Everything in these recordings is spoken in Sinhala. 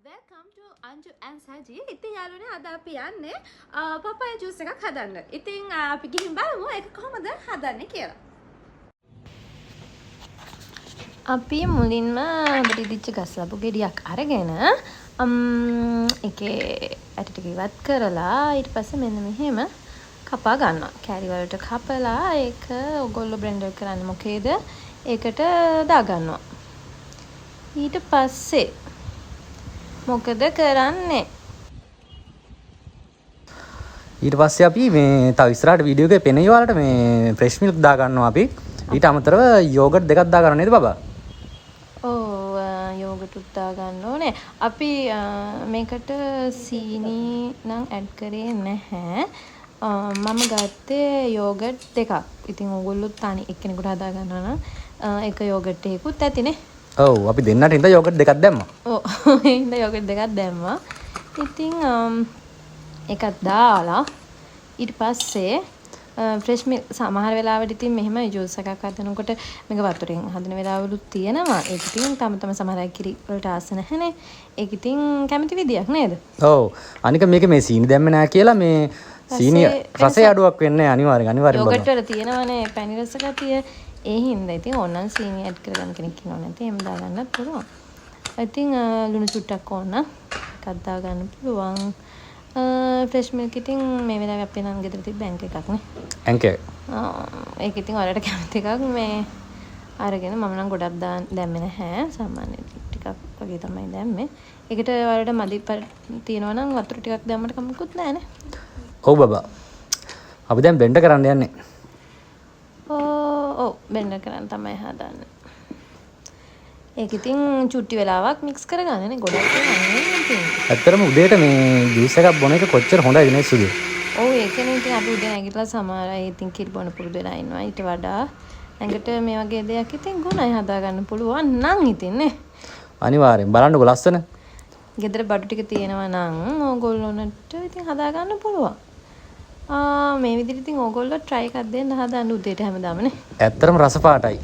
Welcome to Anju and Saji. ඉතින් යාළුවනේ අද අපි යන්නේ පපාය ජූස් එකක් හදන්න. ඉතින් අපි ගිහින් බලමු ඒක කොහොමද හදන්නේ කියලා. අපි මුලින්ම බෙදිච්ච ගස් ලබු ගෙඩියක් අරගෙන ඒකේ ඇට ටික ඉවත් කරලා ඊට පස්සේ මෙන්න මෙහෙම කපා ගන්නවා. කෑලි වලට කපලා ඒක ඔයගොල්ලෝ බ්ලෙන්ඩර් කරන්නේ මොකේද? ඒකට දා ගන්නවා. ඊට පස්සේ මොකද කරන්නේ? ඊට පස්සේ අපි මේ තව ඉස්සරහට වීඩියෝ එකේ පෙනෙයි වලට මේ ෆ්‍රෙෂ් මිල්ක් දා ගන්නවා අපි. ඊට අමතරව යෝගට් දෙකක් දා ගන්න නේද බබා? ඔව් යෝගට් උත් දා ගන්න ඕනේ. අපි මේකට සීනි නම් ඇඩ් කරේ නැහැ. මම ගත්තේ යෝගට් දෙකක්. ඉතින් ඕගොල්ලෝ තනි එක්කෙනෙකුට හදා ගන්නවා නම් ඒක යෝගට් එකකුත් ඇතිනේ. ඔව් අපි දෙන්නට ඉඳ යෝගට් දෙකක් දැම්මා. ඔව් ඉඳ යෝගට් දෙකක් දැම්මා. ඉතින් ඒකත් දාලා ඊට පස්සේ ෆ්‍රෙෂ් මිල්ක් සමහර වෙලාවට ඉතින් මෙහෙම ජූස් එකක් හදනකොට මේක වතුරෙන් හදන වෙලාවලුත් තියෙනවා. ඒක ඉතින් තම සමහර අය කිරි වලට ආස නැහැනේ. ඒක ඉතින් කැමති විදියක් නේද? ඔව්. අනික මේක මේ සීනි දැම්මේ නැහැ කියලා මේ සීනි රසය අඩුවක් වෙන්නේ අනිවාර්යෙන් යෝගට් වල තියෙනවනේ පැණි රස ගතිය. ඒ හින්දා ඉතින් ඕනනම් සීනි ඇඩ් කරගන්න කෙනෙක් ඉන්නව නැති එහෙම දාගන්නත් පුළුවන්. ඉතින් ලුණු චුට්ටක් ඕන එකක් දාගන්න පුළුවන්. ෆ්‍රෙෂ් මිල්ක් ඉතින් මේ වෙලාවේ අපේ නම් ගෙදර තිබ්බ බැංක් එකක් නේ. ඇන්කේ. ඒක ඉතින් ඔයාලට කැමති එකක් මේ අරගෙන මම නම් ගොඩක් දැම්මේ නැහැ. සාමාන්‍යයෙන් ටිකක් වගේ තමයි දැම්මේ. ඒකට ඔයාලට මදි තියෙනවා නම් වතුර ටිකක් දැම්මට කමකුත් නැහැ නේ. ඔව් බබා. අපි දැන් බ්ලෙන්ඩ් කරන්න යන්නේ. ඔව් බ්ලෙන්ඩර් කරන් තමයි හදන්නේ. ඒක ඉතින් චුට්ටි වෙලාවක් මික්ස් කරගන්නනේ ගොඩක් කරන්නේ ඉතින්. ඇත්තටම උදේට මේ ජූස් එකක් බොන එක කොච්චර හොඳයිද නේ සුදු. ඔව් ඒකනේ ඉතින් අපි උදේ නැගිටලා සමහර අය ඉතින් කිරි බොන පුරුදු වෙලා ඉන්නවා. ඊට වඩා ඇඟට මේ වගේ දෙයක් ඉතින් ගුණයි හදා ගන්න පුළුවන් නම් ඉතින් නේ. අනිවාර්යෙන් බලන්නකො ලස්සන. ගෙදර බඩු ටික තියෙනවා නම් ඕගොල්ලොන්ට ඉතින් හදා ගන්න පුළුවන්. මේ විදිහට ඉතින් ඕගොල්ලෝ try එකක් දෙන්න හදන්න උදේට හැමදාම නේ. ඇත්තටම රස පාටයි.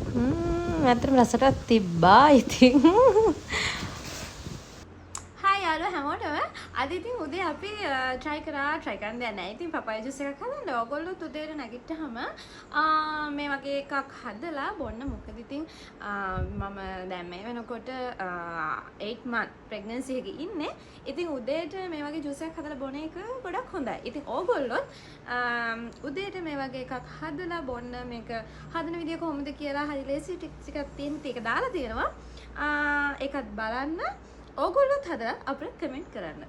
ඇත්තටම රසටත් තිබ්බා ඉතින්. Hi යාළුවෝ හැමෝටම අද ඉතින් උදේ අපි try කරන්න දෙයක් නැහැ. ඉතින් පපාය ජූස් එකක් හදන්න ඕගොල්ලෝ උදේට නැගිට්ටහම මේ වගේ එකක් හදලා බොන්න. මොකද ඉතින් මම දැන් මේ වෙනකොට 8 month pregnancy එකේ ඉන්නේ. ඉතින් උදේට මේ වගේ ජූස් එකක් හදලා බොන එක ගොඩක් හොඳයි. ඉතින් ඕගොල්ලොත් උදේට මේ වගේ එකක් හදලා බොන්න මේක හදන විදිය කොහොමද කියලා හරි ලේසි ටිකක් තියෙන ටික දාලා තියෙනවා. ඒකත් බලන්න ඕගොල්ලොත් හදලා අපිට කමෙන්ට් කරන්න.